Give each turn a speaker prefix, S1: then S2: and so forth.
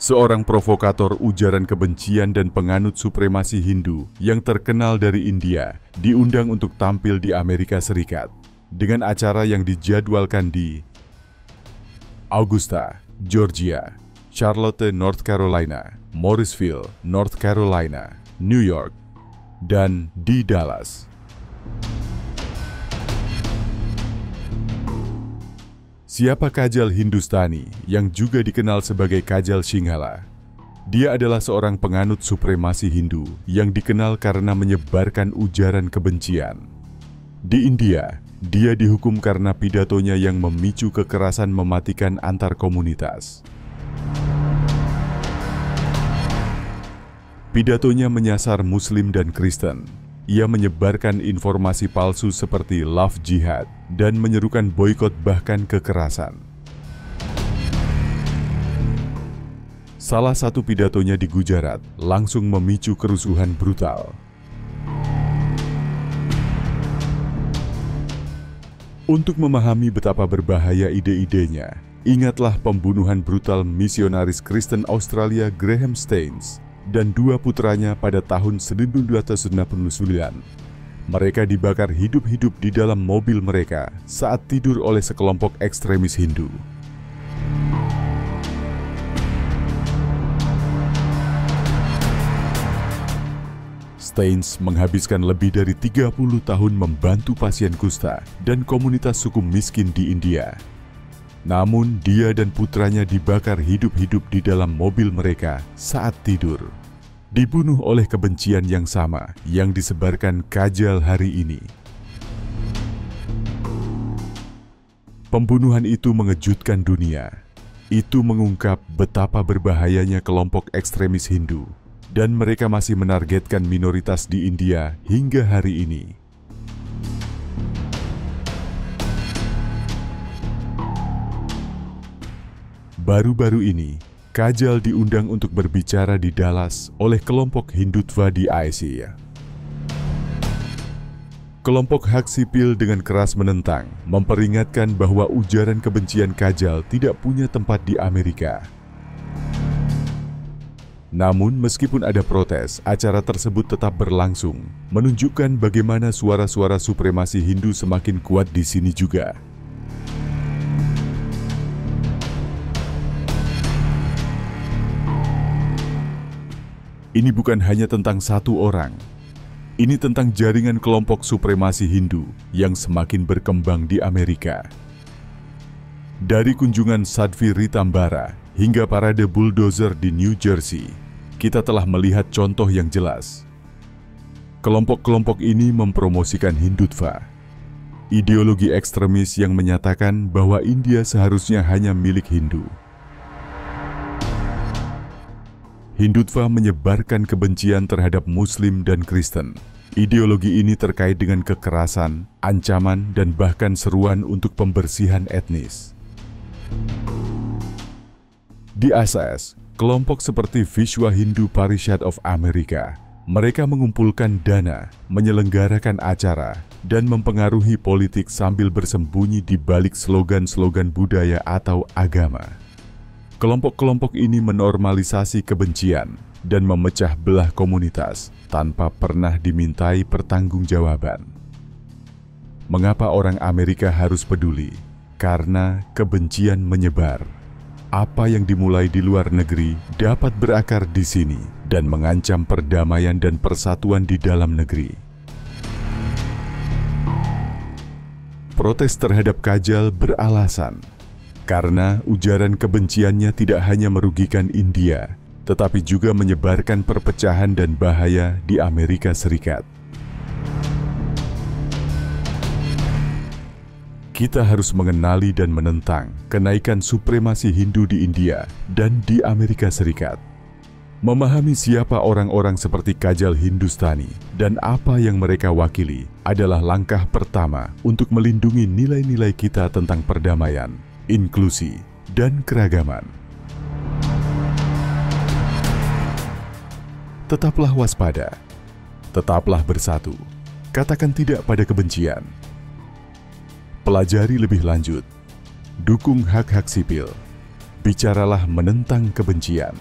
S1: seorang provokator ujaran kebencian dan penganut supremasi Hindu yang terkenal dari India, diundang untuk tampil di Amerika Serikat dengan acara yang dijadwalkan di Augusta, Georgia, Charlotte, North Carolina, Morrisville, North Carolina, New York, dan di Dallas. Siapa Kajal Hindustani yang juga dikenal sebagai Kajal Singhalla? Dia adalah seorang penganut supremasi Hindu yang dikenal karena menyebarkan ujaran kebencian. Di India, dia dihukum karena pidatonya yang memicu kekerasan mematikan antar komunitas. Pidatonya menyasar Muslim dan Kristen. Ia menyebarkan informasi palsu seperti love jihad dan menyerukan boikot bahkan kekerasan. Salah satu pidatonya di Gujarat langsung memicu kerusuhan brutal. Untuk memahami betapa berbahaya ide-idenya, ingatlah pembunuhan brutal misionaris Kristen Australia Graham Staines dan dua putranya pada tahun 1969. Mereka dibakar hidup-hidup di dalam mobil mereka saat tidur oleh sekelompok ekstremis Hindu. Staines menghabiskan lebih dari 30 tahun membantu pasien kusta dan komunitas suku miskin di India. Namun, dia dan putranya dibakar hidup-hidup di dalam mobil mereka saat tidur. Dibunuh oleh kebencian yang sama yang disebarkan Kajal hari ini. Pembunuhan itu mengejutkan dunia. Itu mengungkap betapa berbahayanya kelompok ekstremis Hindu, dan mereka masih menargetkan minoritas di India hingga hari ini. Baru-baru ini, Kajal diundang untuk berbicara di Dallas oleh kelompok Hindutva di Asia. Kelompok hak sipil dengan keras menentang, memperingatkan bahwa ujaran kebencian Kajal tidak punya tempat di Amerika. Namun, meskipun ada protes, acara tersebut tetap berlangsung, menunjukkan bagaimana suara-suara supremasi Hindu semakin kuat di sini juga. Ini bukan hanya tentang satu orang. Ini tentang jaringan kelompok supremasi Hindu yang semakin berkembang di Amerika. Dari kunjungan Sadhvi Ritambara hingga parade bulldozer di New Jersey, kita telah melihat contoh yang jelas. Kelompok-kelompok ini mempromosikan Hindutva, ideologi ekstremis yang menyatakan bahwa India seharusnya hanya milik Hindu. Hindutva menyebarkan kebencian terhadap Muslim dan Kristen. Ideologi ini terkait dengan kekerasan, ancaman, dan bahkan seruan untuk pembersihan etnis. Di ASAS, kelompok seperti Vishwa Hindu Parishad of America, mereka mengumpulkan dana, menyelenggarakan acara, dan mempengaruhi politik sambil bersembunyi di balik slogan-slogan budaya atau agama. Kelompok-kelompok ini menormalisasi kebencian dan memecah belah komunitas tanpa pernah dimintai pertanggungjawaban. Mengapa orang Amerika harus peduli? Karena kebencian menyebar. Apa yang dimulai di luar negeri dapat berakar di sini dan mengancam perdamaian dan persatuan di dalam negeri. Protes terhadap Kajal beralasan karena ujaran kebenciannya tidak hanya merugikan India, tetapi juga menyebarkan perpecahan dan bahaya di Amerika Serikat. Kita harus mengenali dan menentang kenaikan supremasi Hindu di India dan di Amerika Serikat. Memahami siapa orang-orang seperti Kajal Hindustani dan apa yang mereka wakili adalah langkah pertama untuk melindungi nilai-nilai kita tentang perdamaian, inklusi, dan keragaman. Tetaplah waspada, tetaplah bersatu, katakan tidak pada kebencian. Pelajari lebih lanjut, dukung hak-hak sipil, bicaralah menentang kebencian.